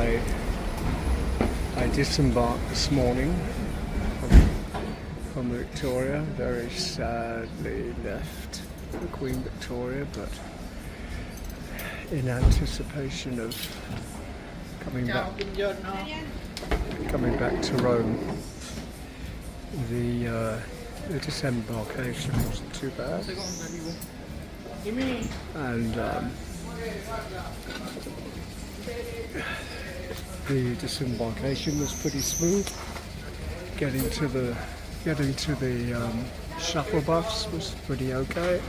I disembarked this morning from Victoria. Very sadly left the Queen Victoria, but in anticipation of coming back to Rome. The disembarkation wasn't too bad, and the disembarkation was pretty smooth. Getting to the shuttle bus was pretty okay,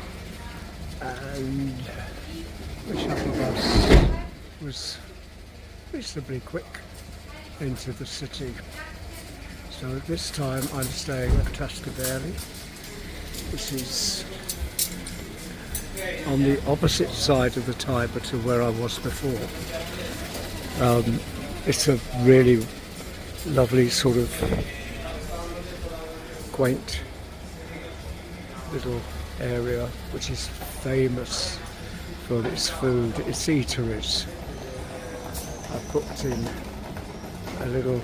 and the shuttle bus was reasonably quick into the city. So at this time I'm staying at Trastevere, which is on the opposite side of the Tiber to where I was before. It's a really lovely sort of quaint little area which is famous for its food, its eateries. I've booked in a little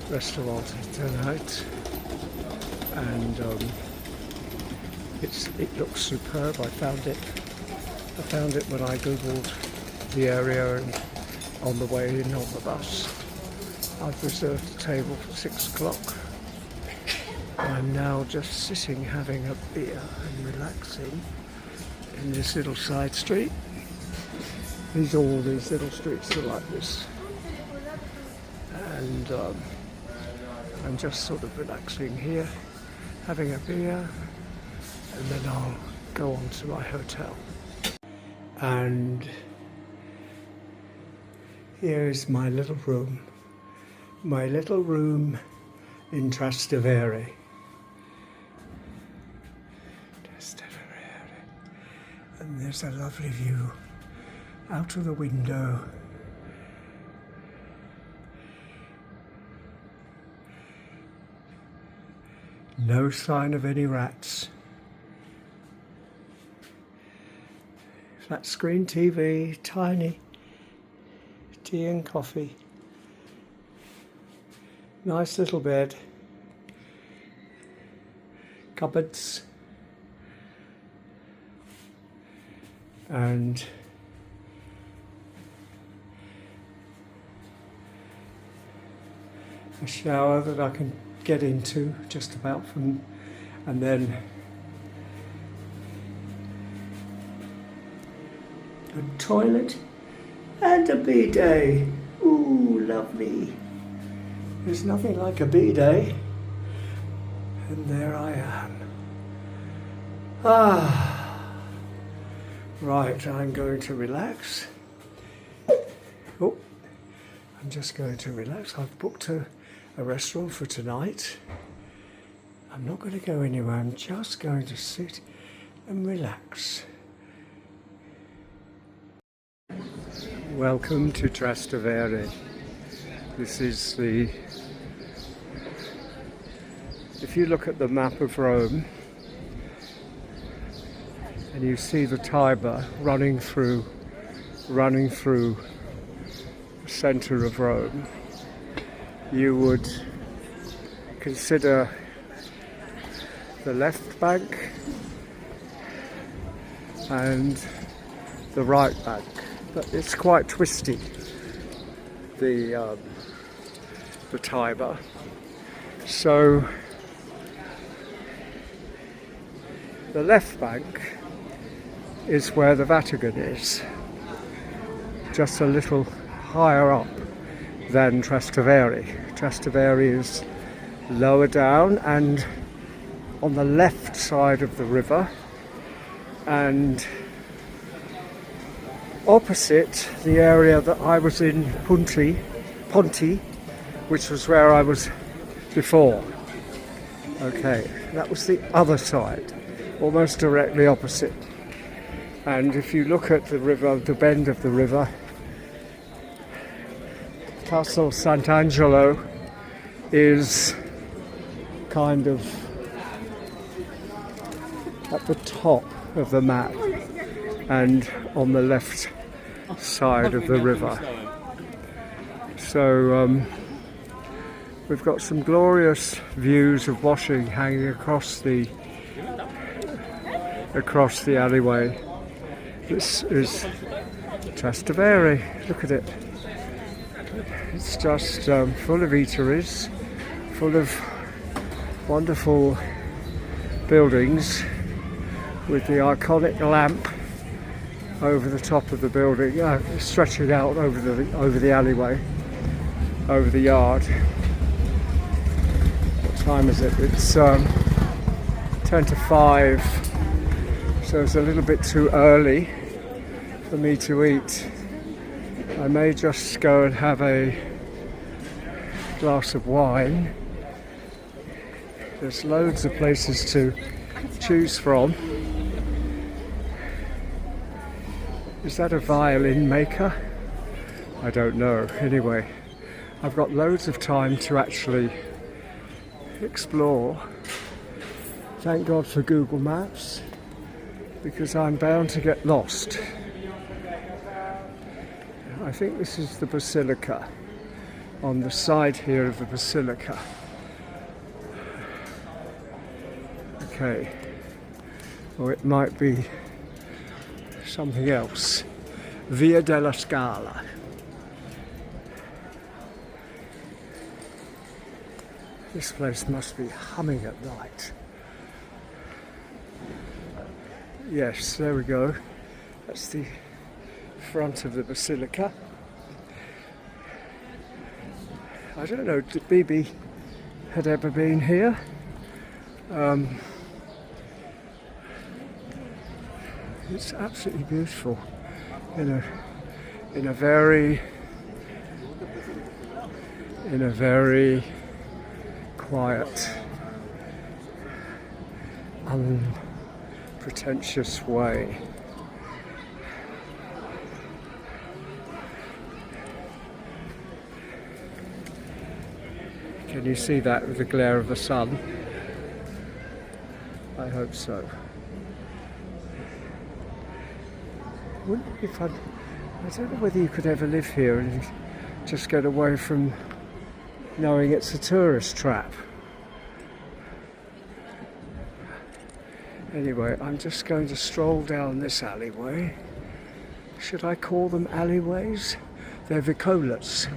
restaurant tonight, and it looks superb. I found it when I googled the area, and on the way in on the bus I've reserved a table for 6 o'clock. I'm now just sitting having a beer and relaxing in this little side street. All these little streets are like this, and I'm just sort of relaxing here, having a beer, and then I'll go on to my hotel. And here is my little room in Trastevere. And there's a lovely view out of the window. No sign of any rats. Flat screen TV, tiny, tea and coffee. Nice little bed. Cupboards. And a shower that I can get into just about from, and then a toilet and a bidet. Ooh, lovely. There's nothing like a bidet. And there I am. Right, I'm going to relax. Oh, I'm just going to relax. I've booked a restaurant for tonight. I'm not going to go anywhere. I'm just going to sit and relax. Welcome to Trastevere. This is if you look at the map of Rome and you see the Tiber running through the centre of Rome, you would consider the left bank and the right bank, but it's quite twisty, the Tiber. So the left bank is where the Vatican is, just a little higher up than Trastevere. Trastevere is lower down and on the left side of the river, and opposite the area that I was in, Ponti, which was where I was before. Okay, that was the other side, almost directly opposite. And if you look at the river, the bend of the river, Castle Sant'Angelo is kind of at the top of the map and on the left side of the river. So we've got some glorious views of washing hanging across the alleyway. This is Trastevere. Look at it. It's just full of eateries, full of wonderful buildings with the iconic lamp over the top of the building, stretching out over the alleyway, over the yard. What time is it? It's 10 to 5, so it's a little bit too early for me to eat. I may just go and have a glass of wine. There's loads of places to choose from. Is that a violin maker? I don't know. Anyway, I've got loads of time to actually explore. Thank God for Google Maps, because I'm bound to get lost. I think this is the Basilica, on the side here of the Basilica. Okay, or it might be something else. Via della Scala. This place must be humming at night. Yes, there we go. That's the front of the Basilica. I don't know, did Bibi had ever been here? It's absolutely beautiful in a very quiet, unpretentious way. Can you see that with the glare of the sun? I hope so. Wouldn't it be fun? I don't know whether you could ever live here and just get away from knowing it's a tourist trap. Anyway, I'm just going to stroll down this alleyway. Should I call them alleyways? They're vicolas.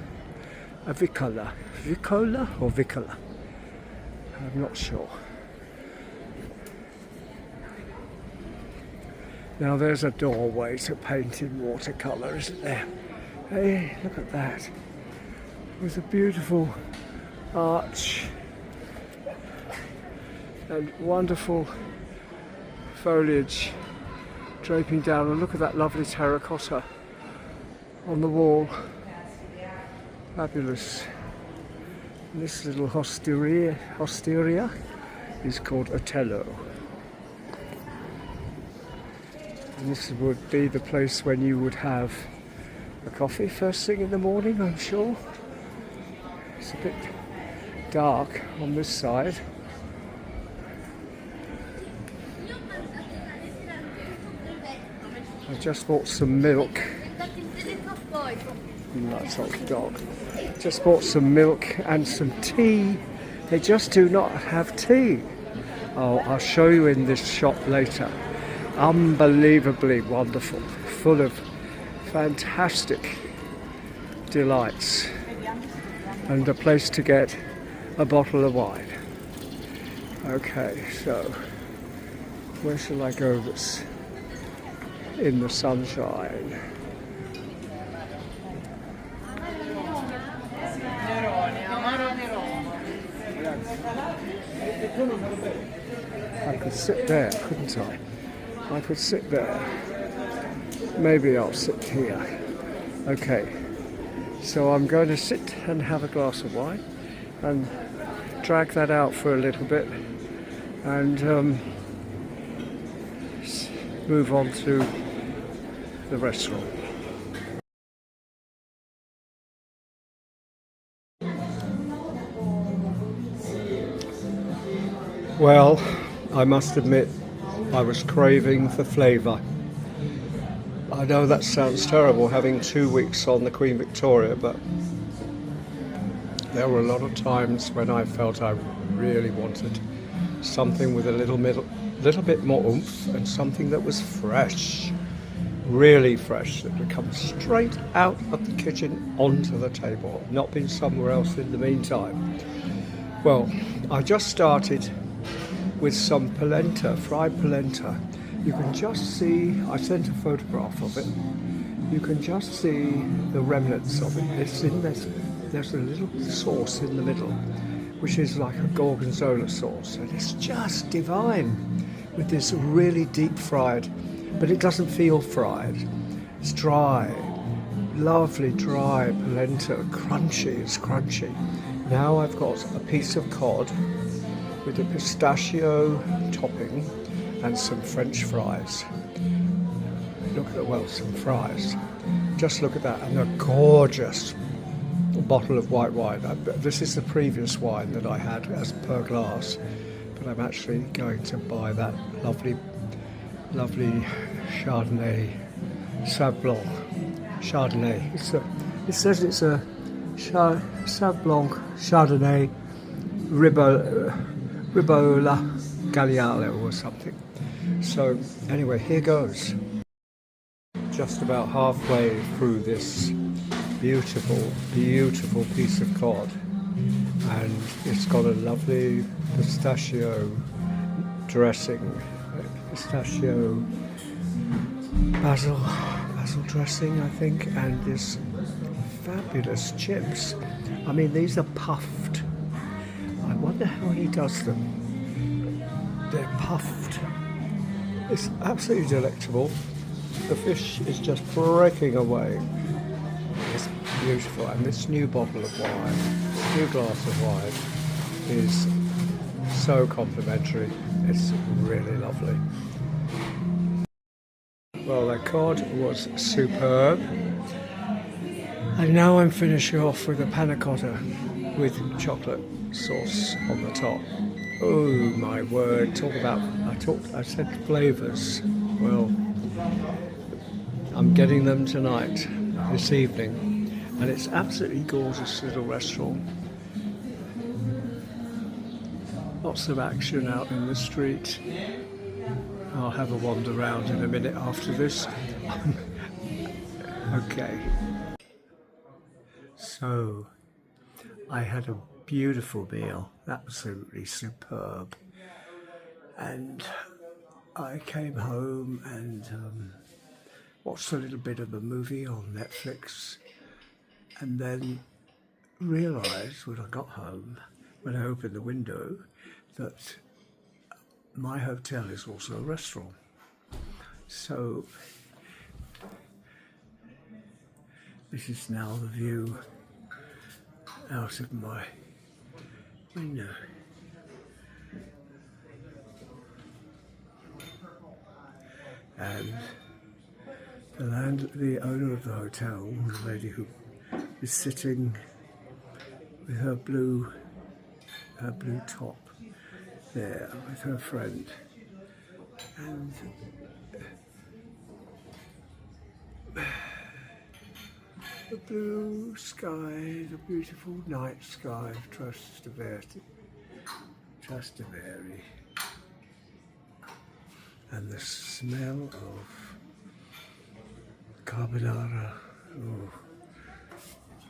A vicola. Vicola or vicola? I'm not sure. Now there's a doorway to paint in watercolour, isn't there? Hey, look at that. With a beautiful arch and wonderful foliage draping down. And look at that lovely terracotta on the wall. Fabulous. And this little hosteria is called Otello. And this would be the place when you would have a coffee first thing in the morning, I'm sure. It's a bit dark on this side. I just bought some milk. That's old dog. Just bought some milk and some tea. They just do not have tea. Oh, I'll show you in this shop later. Unbelievably wonderful, full of fantastic delights, and a place to get a bottle of wine. Okay, so where shall I go that's in the sunshine? I could sit there, couldn't I? I could sit there. Maybe I'll sit here. Okay, so I'm going to sit and have a glass of wine and drag that out for a little bit and move on to the restaurant. Well, I must admit I was craving for flavour. I know that sounds terrible having 2 weeks on the Queen Victoria, but there were a lot of times when I felt I really wanted something with a little bit more oomph and something that was fresh, really fresh, that would come straight out of the kitchen onto the table, not been somewhere else in the meantime. Well, I just started with some polenta, fried polenta. You can just see, I sent a photograph of it, you can just see the remnants of it. It's in this, there's a little sauce in the middle, which is like a gorgonzola sauce, and it's just divine with this really deep fried, but it doesn't feel fried. It's dry, lovely dry polenta, crunchy, it's crunchy. Now I've got a piece of cod with a pistachio topping and some French fries. Look at, well, some fries. Just look at that, and a gorgeous bottle of white wine. This is the previous wine that I had as per glass, but I'm actually going to buy that lovely Chardonnay, Sauv Blanc Chardonnay. It says it's a Sauv Blanc Chardonnay Ribola Galliano or something. So anyway, here goes. Just about halfway through this beautiful piece of cod, and it's got a lovely pistachio dressing, pistachio basil dressing, I think, and this fabulous chips. I mean, these are puffed. I wonder how he does them. They're puffed. It's absolutely delectable. The fish is just breaking away. It's beautiful, and this new bottle of wine, new glass of wine, is so complimentary. It's really lovely. Well, the cod was superb, and now I'm finishing off with a panna cotta with chocolate sauce on the top. Oh my word! I said flavours. Well, I'm getting them tonight, this evening, and it's absolutely gorgeous little restaurant. Lots of action out in the street. I'll have a wander around in a minute after this. Okay. So, I had a beautiful meal, absolutely superb, and I came home and watched a little bit of a movie on Netflix, and then realised when I got home, when I opened the window, that my hotel is also a restaurant. So this is now the view out of my window. And the owner of the hotel, the lady who is sitting with her blue top there with her friend, and the blue sky, the beautiful night sky of Trastevere, and the smell of carbonara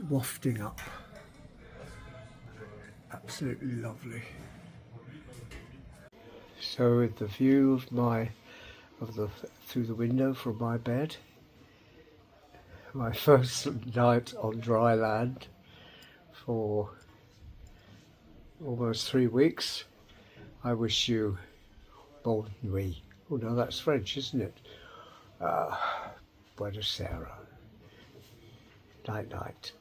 wafting up. Absolutely lovely. So with the view through the window from my bed, my first night on dry land for almost 3 weeks, I wish you bonne nuit. Oh no, that's French, isn't it? Buenos Aires. Night night.